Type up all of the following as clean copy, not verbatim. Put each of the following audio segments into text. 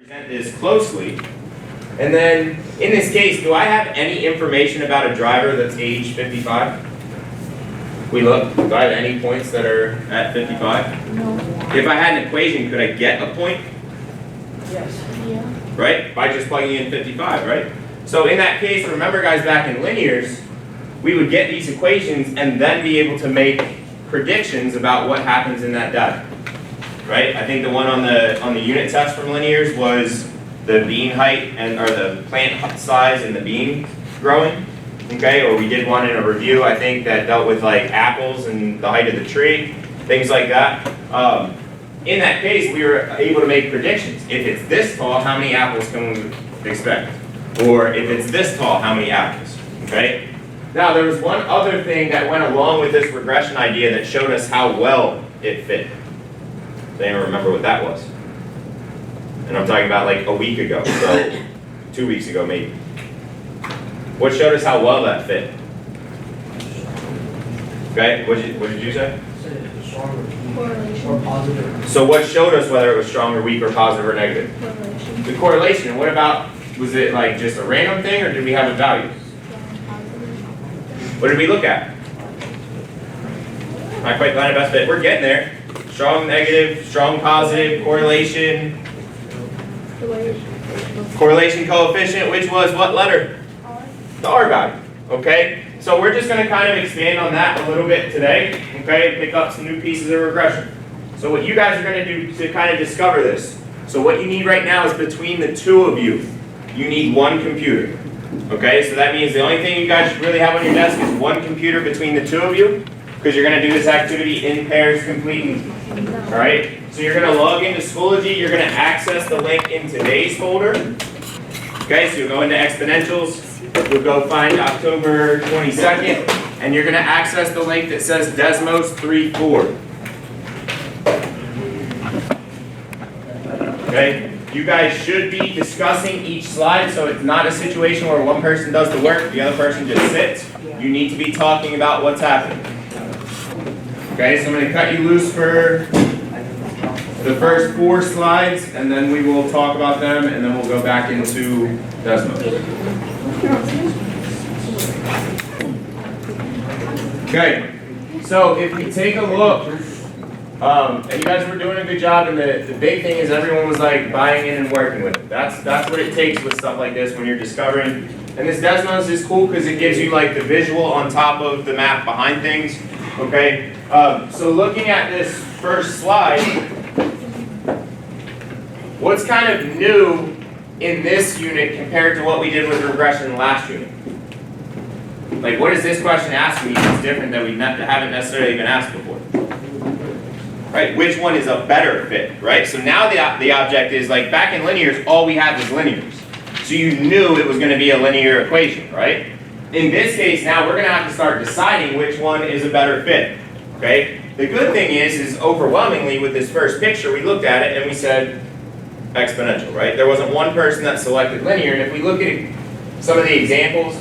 Present this closely. And then, in this case, do I have any information about a driver that's age 55? We look, do I have any points that are at 55? No. If I had an equation, could I get a point? Yes. Yeah. Right? By just plugging in 55, right? So in that case, remember guys, back in linears, we would get these equations and then be able to make predictions about what happens in that data. Right? I think the one on the unit test from linears was the bean height or the plant size and the bean growing. Okay, or we did one in a review, I think, that dealt with like apples and the height of the tree, things like that. In that case, we were able to make predictions. If it's this tall, how many apples can we expect? Or if it's this tall, how many apples? Okay? Now, there was one other thing that went along with this regression idea that showed us how well it fit. Does anyone remember what that was? And I'm talking about like a week ago, so 2 weeks ago maybe. What showed us how well that fit? Okay, what did you say? Correlation. Or positive. So what showed us whether it was strong or weak or positive or negative? Correlation. The correlation. And what about, was it like just a random thing or did we have a value? What did we look at? Not quite finding best fit. We're getting there. Strong negative, strong positive, correlation. Correlation coefficient, which was what letter? The R value. Okay? So we're just going to kind of expand on that a little bit today. Okay? Pick up some new pieces of regression. So what you guys are going to do to kind of discover this. So what you need right now is between the two of you, you need one computer. Okay? So that means the only thing you guys should really have on your desk is one computer between the two of you, because you're going to do this activity in pairs completely. Alright? So you're going to log into Schoology, you're going to access the link in today's folder. Okay, so you'll go into exponentials, you'll go find October 22nd, and you're going to access the link that says Desmos 3.4. Okay, you guys should be discussing each slide, so it's not a situation where one person does the work, the other person just sits. You need to be talking about what's happening. Okay, so I'm going to cut you loose for the first 4 slides, and then we will talk about them, and then we'll go back into Desmos. Okay, so if we take a look, and you guys were doing a good job, and the big thing is everyone was like buying in and working with it. That's what it takes with stuff like this when you're discovering. And this Desmos is cool because it gives you like the visual on top of the map behind things. Okay, so looking at this first slide, what's kind of new in this unit compared to what we did with regression last unit? Like, what does this question ask me that's different that we haven't necessarily been asked before? Right, which one is a better fit, right? So now the object is, like, back in linears, all we had was linears. So you knew it was going to be a linear equation, right? In this case, now we're going to have to start deciding which one is a better fit, okay? The good thing is overwhelmingly with this first picture, we looked at it and we said exponential, right? There wasn't one person that selected linear, and if we look at some of the examples,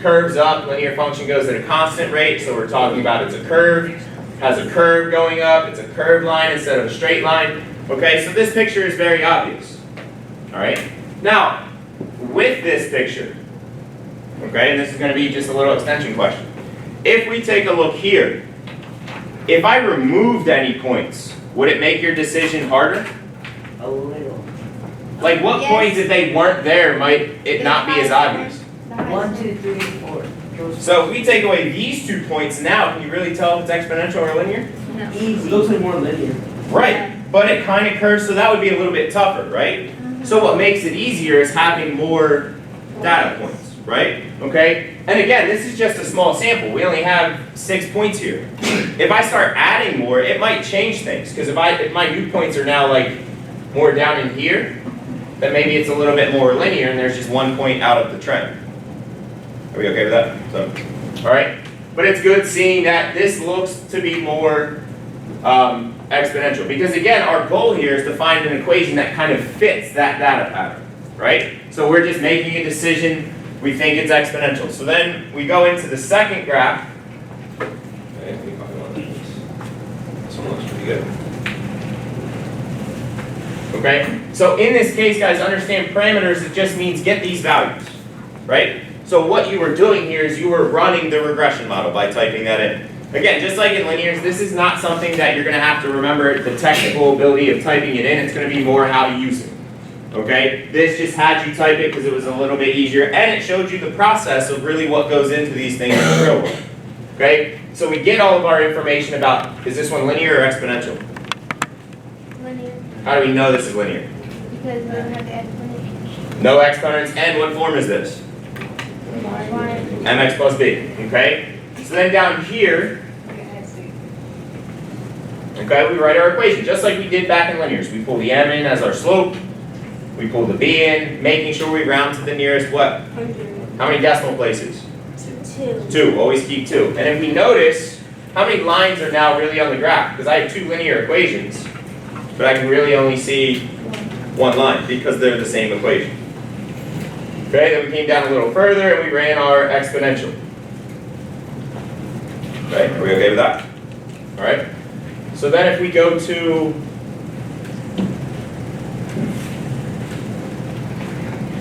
curves up, linear function goes at a constant rate, so we're talking about it's a curve, has a curve going up, it's a curved line instead of a straight line, okay? So this picture is very obvious, all right? Now, with this picture, okay, and this is going to be just a little extension question. If we take a look here, if I removed any points, would it make your decision harder? A little. Like what points, if they weren't there, might it not be as obvious? 1, 2, 3, 4. So if we take away these 2 points now, can you really tell if it's exponential or linear? No. Easy. It looks like more linear. Right, but it kind of curves, so that would be a little bit tougher, right? So what makes it easier is having more data points, right? Okay? And again, this is just a small sample. We only have 6 points here. If I start adding more, it might change things. Because if my new points are now like more down in here, then maybe it's a little bit more linear and there's just 1 point out of the trend. Are we okay with that? So, all right. But it's good seeing that this looks to be more exponential. Because again, our goal here is to find an equation that kind of fits that data pattern, right? So we're just making a decision. We think it's exponential. So then we go into the second graph. Okay, this one looks pretty good. Okay? So in this case, guys, understand parameters, it just means get these values, right? So what you were doing here is you were running the regression model by typing that in. Again, just like in linears, this is not something that you're going to have to remember the technical ability of typing it in. It's going to be more how to use it. Okay? This just had you type it because it was a little bit easier, and it showed you the process of really what goes into these things in the real world. Okay? So we get all of our information about, is this one linear or exponential? Linear, How do we know this is linear? because we don't have the exponent. No exponents, and what form is this? Mx plus b, okay? So then down here, okay, we write our equation, just like we did back in linears. We pull the m in as our slope, we pull the b in, making sure we round to the nearest what? How many decimal places? 2. 2, always keep 2. And if we notice, how many lines are now really on the graph? Because I have 2 linear equations, but I can really only see 1 line because they're the same equation. Okay, then we came down a little further and we ran our exponential. Okay, are we okay with that? Alright. So then if we go to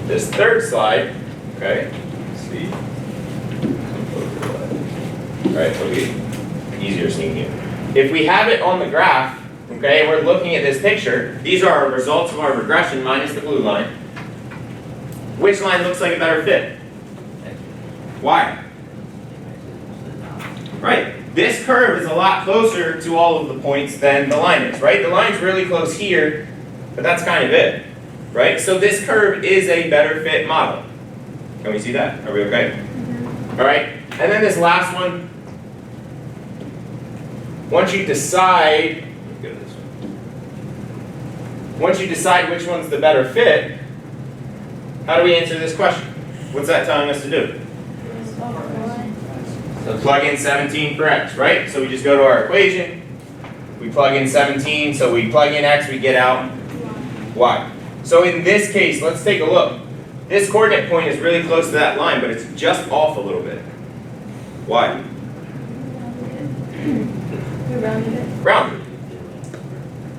this third slide, okay, let's see. Alright, it'll be easier seeing here. If we have it on the graph, okay, and we're looking at this picture, these are our results of our regression minus the blue line. Which line looks like a better fit? Why? Right? This curve is a lot closer to all of the points than the line is, right? The line's really close here, but that's kind of it, right? So this curve is a better fit model. Can we see that? Are we okay? All right, and then this last one, once you decide, let's go to this one. Once you decide which one's the better fit, how do we answer this question? What's that telling us to do? So plug in 17 for x, right? So we just go to our equation, we plug in 17, so we plug in x, we get out y. So in this case, let's take a look. This coordinate point is really close to that line, but it's just off a little bit. Why? Rounded.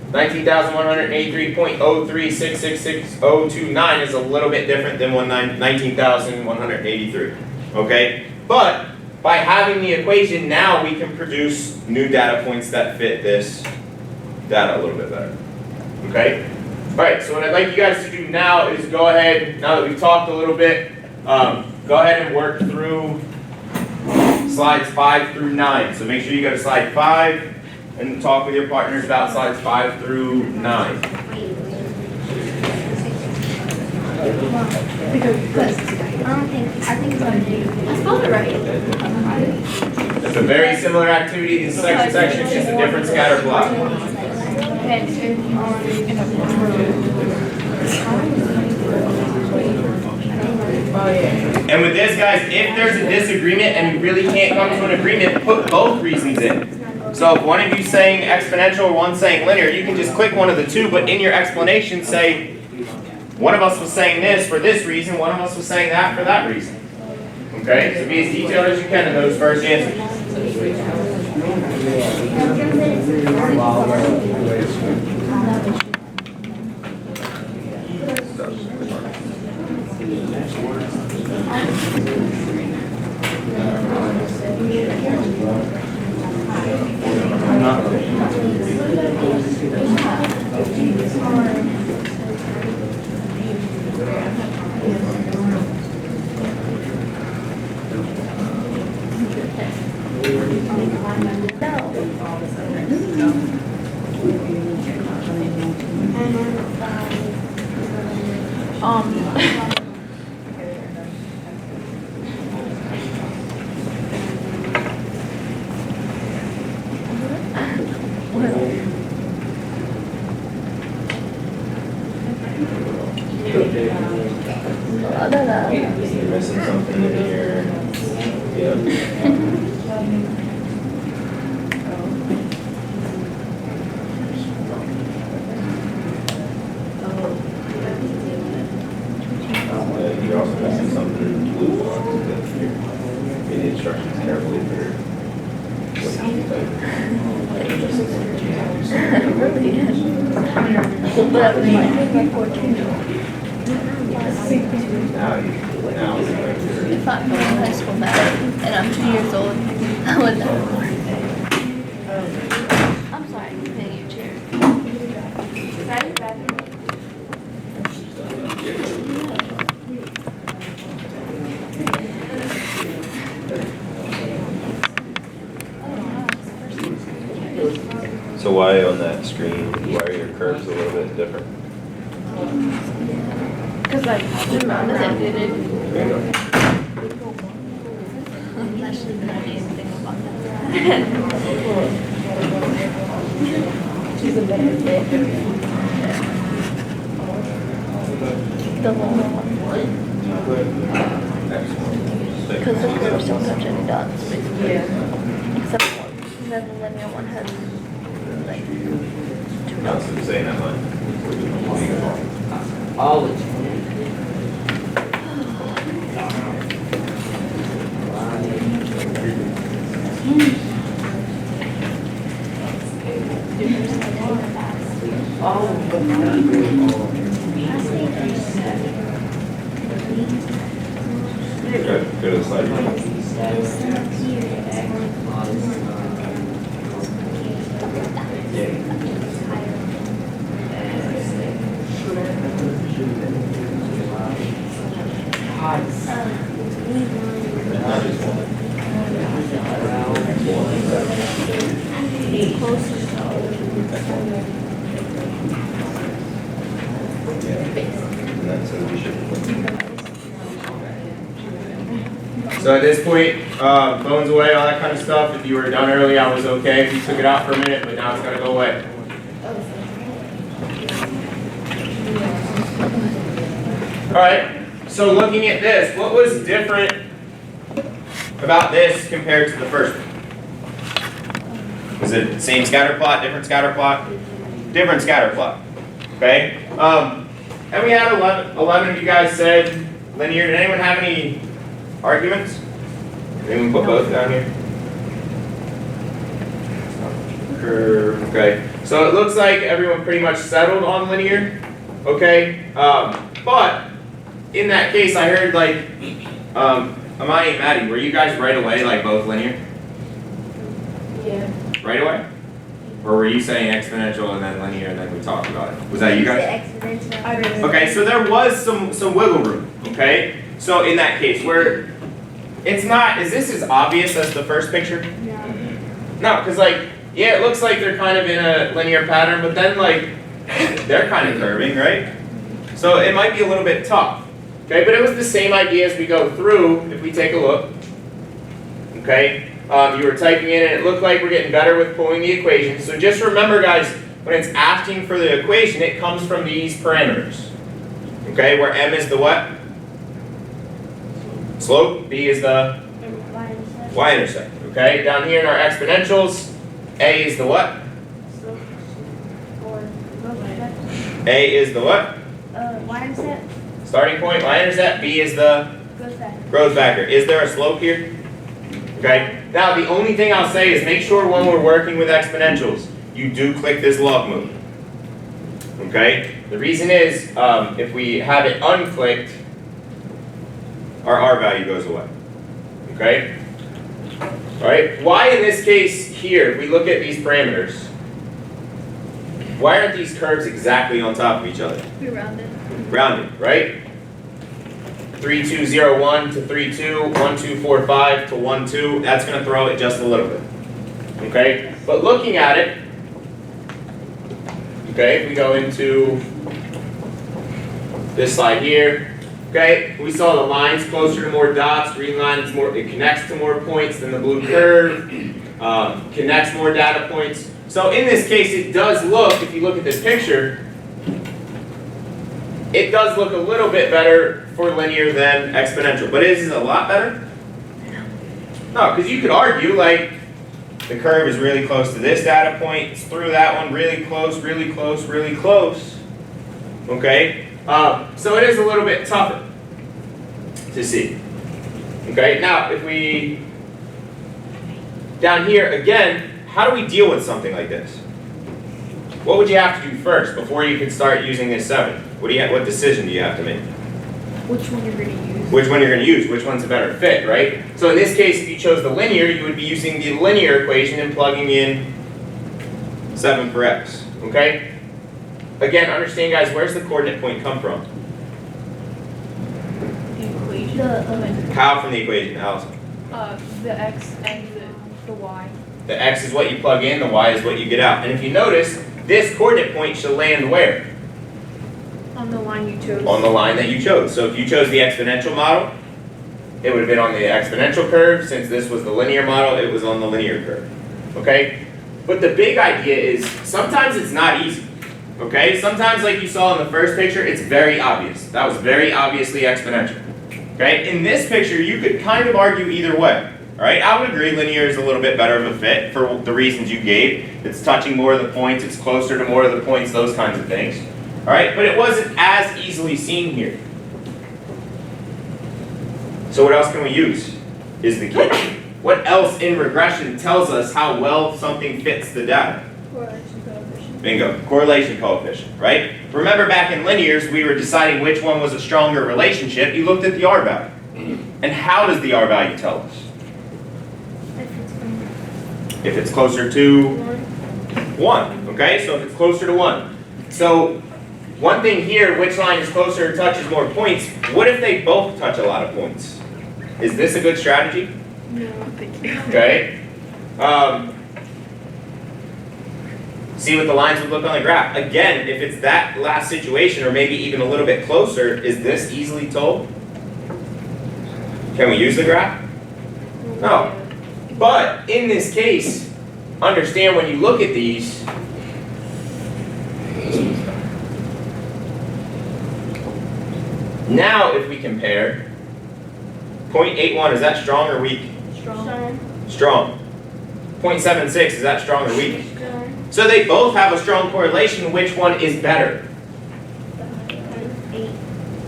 19,183.036666029 is a little bit different than 19,183. Okay? But by having the equation, now we can produce new data points that fit this data a little bit better. Okay? Alright, so what I'd like you guys to do now is go ahead, now that we've talked a little bit, go ahead and work through slides 5 through 9. So make sure you go to slide 5 and talk with your partners about slides 5 through 9. I think it's on D. I spelled it right. It's a very similar activity, the second section, it's just a different scatter plot. And with this, guys, if there's a disagreement and you really can't come to an agreement, put both reasons in. So if one of you's saying exponential or one's saying linear, you can just click one of the two, but in your explanation say, one of us was saying this for this reason, one of us was saying that for that reason. Okay? So be as detailed as you can in those first answers. You're missing something in here. Yep. You're also missing something in the blue ones that you're read the instructions carefully for what you type. Really? But I was like 14. Now it's right If I'm going to high school math and I'm 2 years old, I would never. I'm sorry, I'm hitting your chair. So why on that screen, why are your curves a little bit different? Because like, the mom doesn't get it. I'm actually not anything about that. She's a better fit. The long one. Because the curves don't touch any dots, basically. Yeah. Except one. And then the linear one has like 2 Not dots. saying that much. Always. Go to the slide. And that's what we should. So at this point, phones away, all that kind of stuff. If you were done early, I was okay if you took it out for a minute, but now it's gotta go away. Alright, so looking at this, what was different about this compared to the first one? Was it the same scatter plot, different scatter plot? Different scatter plot, okay? And we had 11 of you guys said linear. Did anyone have any arguments? Anyone put both down here? Curve, okay. So it looks like everyone pretty much settled on linear, okay? But in that case, I heard like, Amani and Maddie, were you guys right away like both linear? Yeah. Right away? Or were you saying exponential and then linear and then we talked about it? Was that you guys? Okay, so there was some wiggle room, okay? So in that case, where it's not, is this as obvious as the first picture? No, because like, yeah, it looks like they're kind of in a linear pattern, but then like, they're kind of curving, right? So it might be a little bit tough, okay? But it was the same idea as we go through, if we take a look, okay? You were typing in and it looked like we're getting better with pulling the equation. So just remember guys, when it's asking for the equation, it comes from these parameters, okay? Where m is the what? Slope, b is the y-intercept, okay? Down here in our exponentials, a is the what? A is the what? Y-intercept, Starting point, y-intercept, b is the growth factor. growth factor. Is there a slope here? Okay? Now the only thing I'll say is make sure when we're working with exponentials, you do click this log mode. Okay? The reason is, if we have it unclicked, our R value goes away. Okay? Alright? Why in this case here, if we look at these parameters, why aren't these curves exactly on top of each other? We rounded. Rounded, right? 3201 to 32, 1245 to 12, that's going to throw it just a little bit. Okay? But looking at it, okay, if we go into this slide here, okay, we saw the lines closer to more dots, green line is more, it connects to more points than the blue curve, connects more data points. So in this case, it does look, if you look at this picture, it does look a little bit better for linear than exponential, but is it a lot better? No, because you could argue like the curve is really close to this data point, it's through that one, really close, really close, really close. Okay, so it is a little bit tougher to see. Okay, now if we down here again, how do we deal with something like this? what would you have to do first before you could start using this 7? What decision do you have to make? Which one you're gonna use? Which one you're going to use, which one's a better fit, right? So in this case, if you chose the linear, you would be using the linear equation and plugging in 7 for x, okay? Again, understand guys, where's the coordinate point come from? The equation. How from the equation, Allison? The x and the y. The x is what you plug in, the y is what you get out. And if you notice, this coordinate point should land where? On the line you chose. On the line that you chose. So if you chose the exponential model, it would have been on the exponential curve. Since this was the linear model, it was on the linear curve. Okay? But the big idea is sometimes it's not easy. Okay? Sometimes, like you saw in the first picture, it's very obvious. That was very obviously exponential. Okay? In this picture, you could kind of argue either way. Alright? I would agree linear is a little bit better of a fit for the reasons you gave. It's touching more of the points, it's closer to more of the points, those kinds of things. Alright? But it wasn't as easily seen here. So what else can we use? Is the key. What else in regression tells us how well something fits the data? Correlation coefficient. Bingo. Correlation coefficient, right? Remember back in linears, we were deciding which one was a stronger relationship. You looked at the R value. And how does the R value tell us? If it's closer to 1, okay? So if it's closer to 1. So one thing here, which line is closer or touches more points? What if they both touch a lot of points? Is this a good strategy? No, thank you. Okay. See what the lines would look on the graph. Again, if it's that last situation, or maybe even a little bit closer, is this easily told? Can we use the graph? No. But in this case, understand when you look at these, now if we compare, 0.81, is that strong or weak? Strong. Strong. 0.76, is that strong or weak? Strong. So they both have a strong correlation. Which one is better? 8.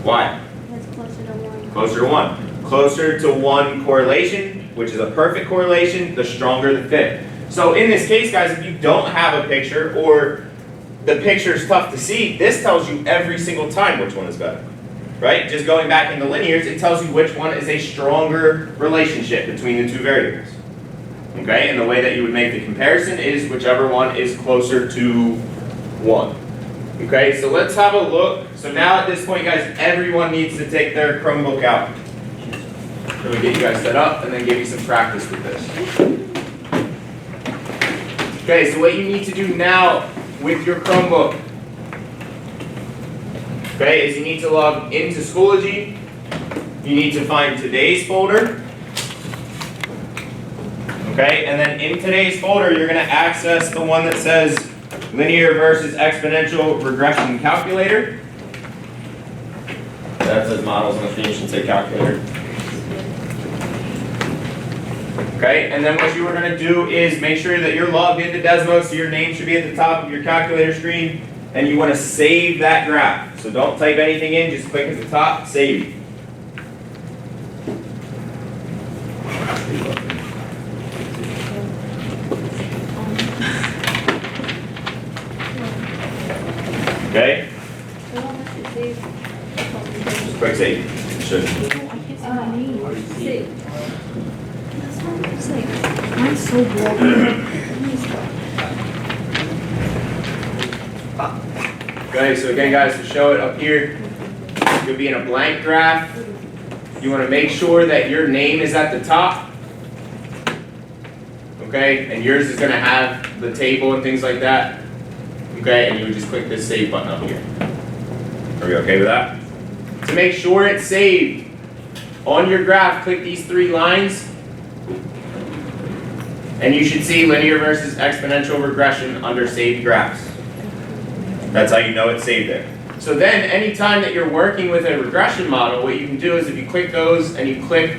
Why? That's closer to 1. Closer to 1. Closer to 1 correlation, which is a perfect correlation, the stronger the fit. So in this case, guys, if you don't have a picture or the picture is tough to see, this tells you every single time which one is better. Right? Just going back into linears, it tells you which one is a stronger relationship between the two variables. Okay? And the way that you would make the comparison is whichever one is closer to 1. Okay? So let's have a look. So now at this point, guys, everyone needs to take their Chromebook out. Let me get you guys set up and then give you some practice with this. Okay, so what you need to do now with your Chromebook, okay, is you need to log into Schoology. You need to find today's folder. Okay, and then in today's folder, you're going to access the one that says Linear versus Exponential Regression Calculator. That says models on the screen, you should say calculator. Okay, and then what you are going to do is make sure that you're logged into Desmos, so your name should be at the top of your calculator screen, and you want to save that graph. So don't type anything in, just click at the top, save. Okay? Just click save. It should. Mine's so broken. Okay, so again guys, to show it up here, you'll be in a blank graph. You want to make sure that your name is at the top. Okay, and yours is going to have the table and things like that. Okay, and you would just click this save button up here. Are we okay with that? To make sure it's saved, on your graph, click these 3 lines. And you should see linear versus exponential regression under saved graphs. That's how you know it's saved there. So then, anytime that you're working with a regression model, what you can do is if you click those and you click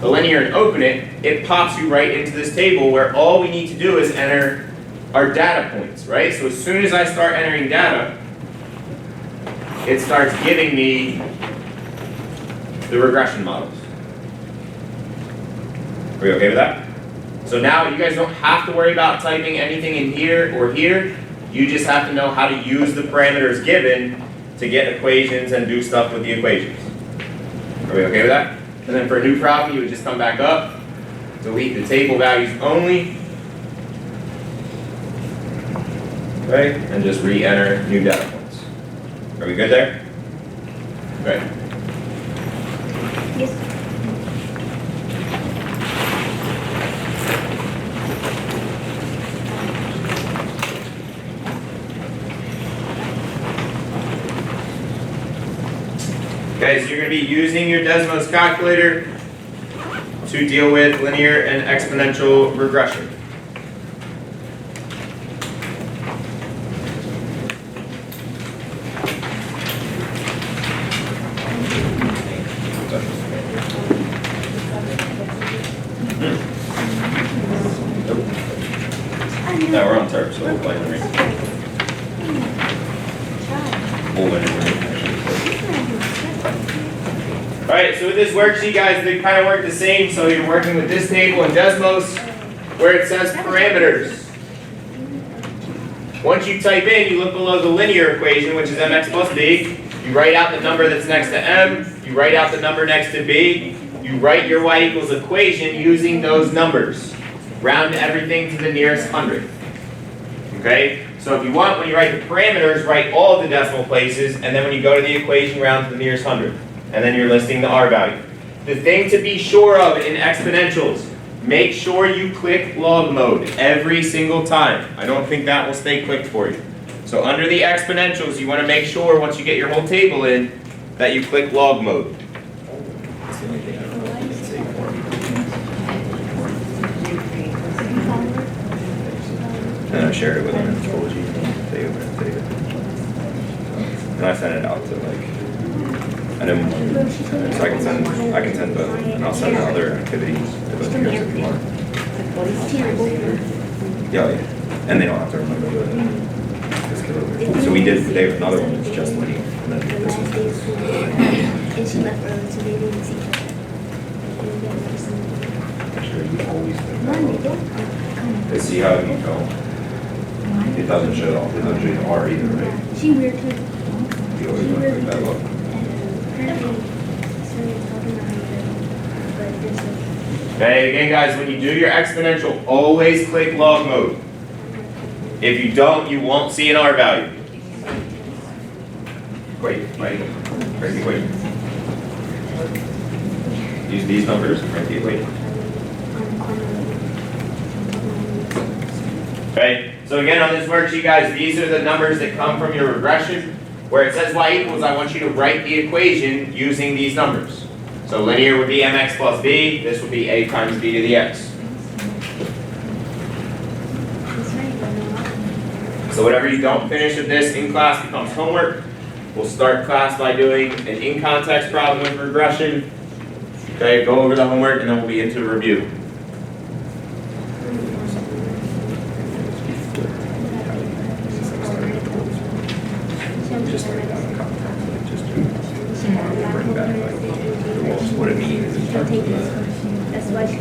the linear and open it, it pops you right into this table where all we need to do is enter our data points, right? So as soon as I start entering data, it starts giving me the regression models. Are we okay with that? So now you guys don't have to worry about typing anything in here or here. You just have to know how to use the parameters given to get equations and do stuff with the equations. Are we okay with that? And then for a new problem, you would just come back up, delete the table values only, right? And just re-enter new data points. Are we good there? Right. Yes. Guys, you're going to be using your Desmos calculator to deal with linear and exponential regression. No, we're on turf, so we'll play linear. Alright, so with this worksheet, guys, they kind of work the same. So you're working with this table in Desmos where it says parameters. Once you type in, you look below the linear equation, which is mx plus b. You write out the number that's next to m. You write out the number next to b. You write your y equals equation using those numbers. Round everything to the nearest hundredth. Okay? So if you want, when you write the parameters, write all of the decimal places, and then when you go to the equation, round to the nearest hundredth. And then you're listing the R value. The thing to be sure of in exponentials, make sure you click log mode every single time. I don't think that will stay clicked for you. So under the exponentials, you want to make sure once you get your whole table in, that you click log mode. That's the only thing I don't know if it's safe for. And I shared it with them and told you, save it. And I sent it out to and then, so I can send both, and I'll send the other activities to both of you guys if you want. Yeah, and they don't have to remember this kid over here. So we did today with another one that's just linear, and then this one. And she left early, so they didn't see her. I'm sure you always think One, they that. don't. They see how you go. It doesn't show it doesn't show the R either, right? She weird too. You always want to pick that up. Okay, again guys, when you do your exponential, always click log mode. If you don't, you won't see an R value. Wait. Use these numbers and write the equation. Okay, so again on this worksheet guys, these are the numbers that come from your regression. Where it says y equals, I want you to write the equation using these numbers. So linear would be mx plus b, this would be a times b to the x. So whatever you don't finish of this in class becomes homework. We'll start class by doing an in-context problem with regression. Okay, go over the homework and then we'll be into review. Just write down the context, like just bring back like what it means in terms of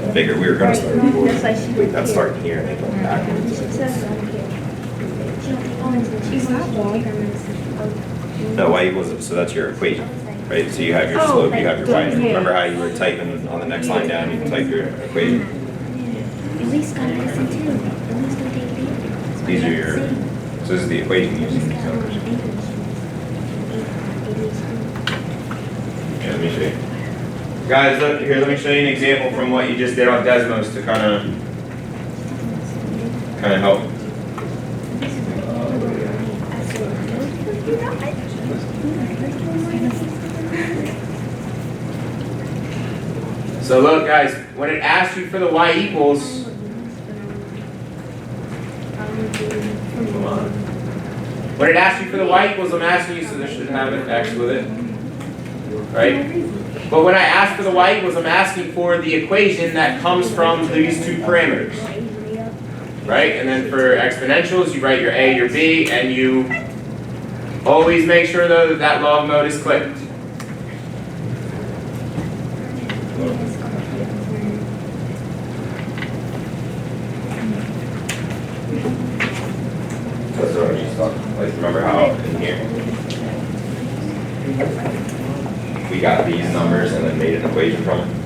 the figure. We were going to start before. Wait, that's starting here and then going backwards. No, y equals, so that's your equation, right? So you have your slope, you have your y. Remember how you were typing on the next line down, you type your equation? These are your, so this is the equation using these numbers. Yeah, let me show you. Guys, look here, let me show you an example from what you just did on Desmos to kind of help. So look guys, when it asks you for the y equals, come on. When it asks you for the y equals, I'm asking you, so this should have an x with it, right? But when I ask for the y equals, I'm asking for the equation that comes from these two parameters, right? And then for exponentials, you write your a, your b, and you always make sure though that that log mode is clicked. That's what I'm used to, like, remember how in here? We got these numbers and then made an equation from it?